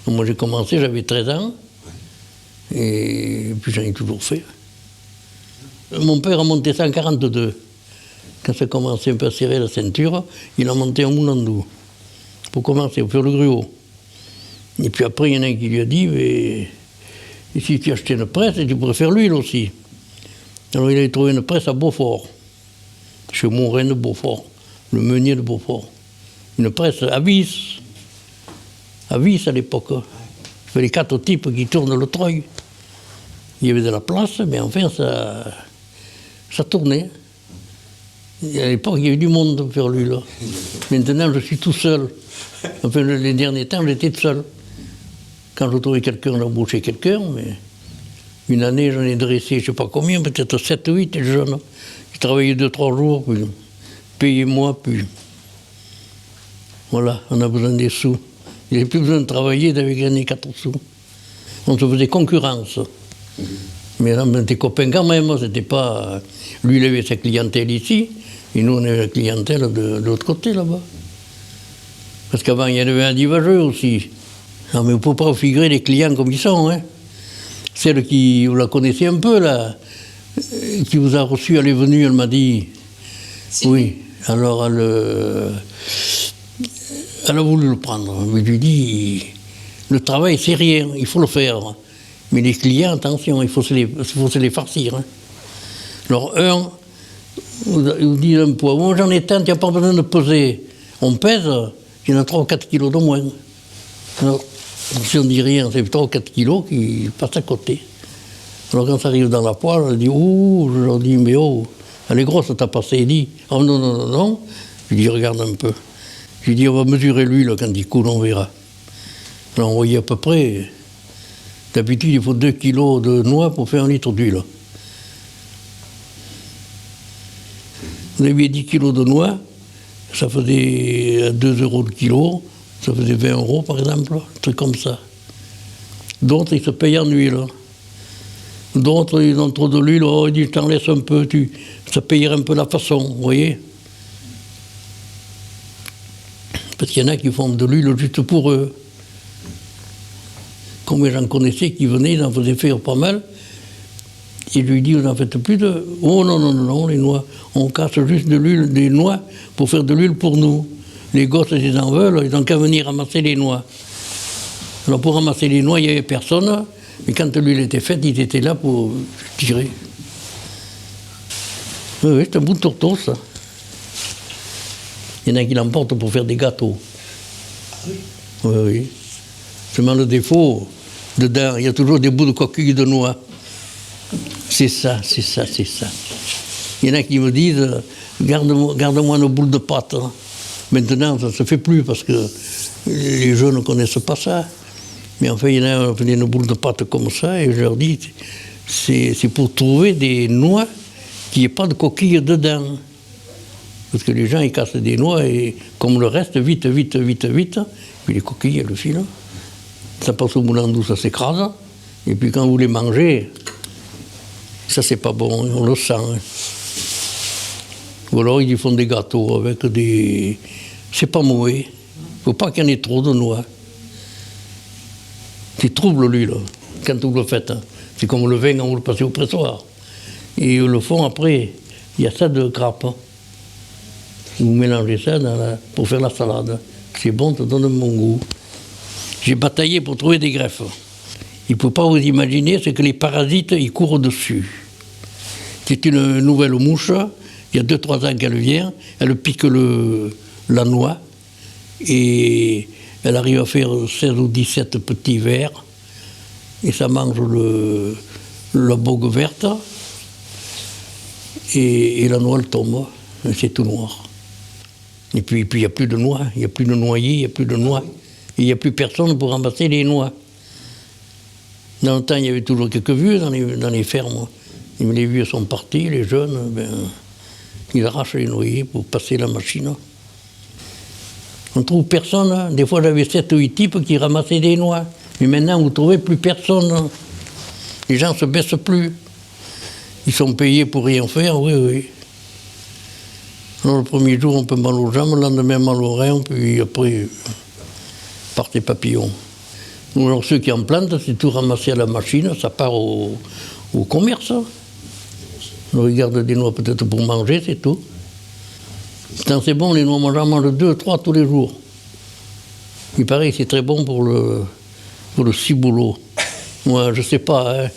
Moi, j'ai commencé, j'avais 13 ans. Et puis, j'en ai toujours fait. Mon père a monté ça en 42. Quand ça commençait un peu à serrer la ceinture, il a monté un moulin pour commencer, pour faire le gruau. Et puis après, il y en a un qui lui a dit, mais si tu achetais une presse, tu pourrais faire l'huile aussi. Alors il a trouvé une presse à Beaufort, chez Morin de Beaufort, le meunier de Beaufort. Une presse à vis à l'époque. Il fallait 4 types qui tournent le treuil. Il y avait de la place, mais enfin ça tournait. Et à l'époque, il y avait du monde pour faire l'huile. Maintenant, je suis tout seul. Enfin, les derniers temps, j'étais tout seul. Quand je trouvais quelqu'un, j'embauchais quelqu'un, mais une année, j'en ai dressé, je ne sais pas combien, peut-être 7 ou 8 jeunes. Ils travaillaient 2-3 jours, puis payez-moi, puis voilà, on a besoin des sous. Il n'y avait plus besoin de travailler, d'avait gagné 4 sous. On se faisait concurrence. Mais là, on était copains quand même, c'était pas... Lui, il avait sa clientèle ici, et nous, on avait la clientèle de l'autre côté, là-bas. Parce qu'avant, il y avait un divageux aussi. Non, mais vous ne pouvez pas figurer les clients comme ils sont, hein. Celle qui, vous la connaissez un peu, là, qui vous a reçu, elle est venue, elle m'a dit... Si. Oui, alors elle a voulu le prendre. Mais je lui dis, le travail, c'est rien, il faut le faire. Mais les clients, attention, il faut se les farcir. Hein. Alors, vous dit un poids. Moi, j'en ai tant, il n'y a pas besoin de peser. On pèse, il y en a 3 ou 4 kilos de moins. Alors, si on dit rien, c'est 3 ou 4 kilos qui passent à côté. Alors, quand ça arrive dans la poêle, je dis, ouh, je leur dis, mais oh, elle est grosse, t'as passé. Il dit, oh non, non, non, non. Je lui dis, regarde un peu. Je lui dis, on va mesurer l'huile quand il coule, on verra. Alors, on voyait à peu près. D'habitude, il faut 2 kilos de noix pour faire 1 litre d'huile. Vous aviez 10 kilos de noix, ça faisait 2 € le kilo, ça faisait 20 € par exemple, un truc comme ça. D'autres, ils se payent en huile. D'autres, ils ont trop de l'huile, oh, ils disent, t'en laisses un peu, ça payerait un peu la façon, vous voyez. Parce qu'il y en a qui font de l'huile juste pour eux. Combien j'en connaissais qui venaient, ils en faisaient faire pas mal. Et je lui dis, vous n'en faites plus de... Oh non, non, non, non, les noix. On casse juste de l'huile, des noix pour faire de l'huile pour nous. Les gosses, ils en veulent, ils n'ont qu'à venir ramasser les noix. Alors pour ramasser les noix, il n'y avait personne. Mais quand l'huile était faite, ils étaient là pour tirer. Oui, c'est un bout de tourteau, ça. Il y en a qui l'emportent pour faire des gâteaux. Ah oui? Oui, oui. Seulement le défaut, dedans, il y a toujours des bouts de coquilles de noix. C'est ça, c'est ça, c'est ça. Il y en a qui me disent, garde-moi nos boules de pâte. Maintenant, ça ne se fait plus parce que les jeunes ne connaissent pas ça. Mais enfin, il y en a qui font une boule de pâte comme ça et je leur dis, c'est pour trouver des noix qui n'aient pas de coquilles dedans. Parce que les gens, ils cassent des noix et comme le reste, vite, vite, vite, vite, puis les coquilles, elles filent. Ça passe au moulin d'eau, ça s'écrase. Et puis quand vous les mangez, ça c'est pas bon, on le sent. Hein. Ou alors ils font des gâteaux avec des... C'est pas mauvais. Faut pas qu'il y en ait trop de noix. C'est trouble l'huile, quand vous le faites. Hein. C'est comme le vin quand vous le passez au pressoir. Et ils le font après. Il y a ça de grappe. Hein. Vous mélangez ça pour faire la salade. C'est bon, ça donne un bon goût. J'ai bataillé pour trouver des greffes. Il ne faut pas vous imaginer ce que les parasites, ils courent dessus. C'est une nouvelle mouche, il y a 2-3 ans qu'elle vient, elle pique la noix et elle arrive à faire 16 ou 17 petits vers et ça mange la bogue verte et la noix elle tombe, c'est tout noir. Et puis il n'y a plus de noix, il n'y a plus de noyer, il n'y a plus de noix. Et il n'y a plus personne pour ramasser les noix. Dans le temps, il y avait toujours quelques vieux dans les fermes. Mais les vieux sont partis, les jeunes, ils arrachent les noyers pour passer la machine. On ne trouve personne. Hein. Des fois, j'avais 7 ou 8 types qui ramassaient des noix. Mais maintenant, vous ne trouvez plus personne. Hein. Les gens ne se baissent plus. Ils sont payés pour rien faire, oui, oui. Alors, le premier jour, on peut mal aux jambes, le lendemain, mal aux reins, puis après... partez papillon. Ou alors ceux qui en plantent, c'est tout ramassé à la machine, ça part au commerce. Hein. On regarde des noix peut-être pour manger, c'est tout. Quand c'est bon, les noix, moi j'en mange 2, 3 tous les jours. Il paraît que c'est très bon pour le ciboulot. Moi, je sais pas, hein.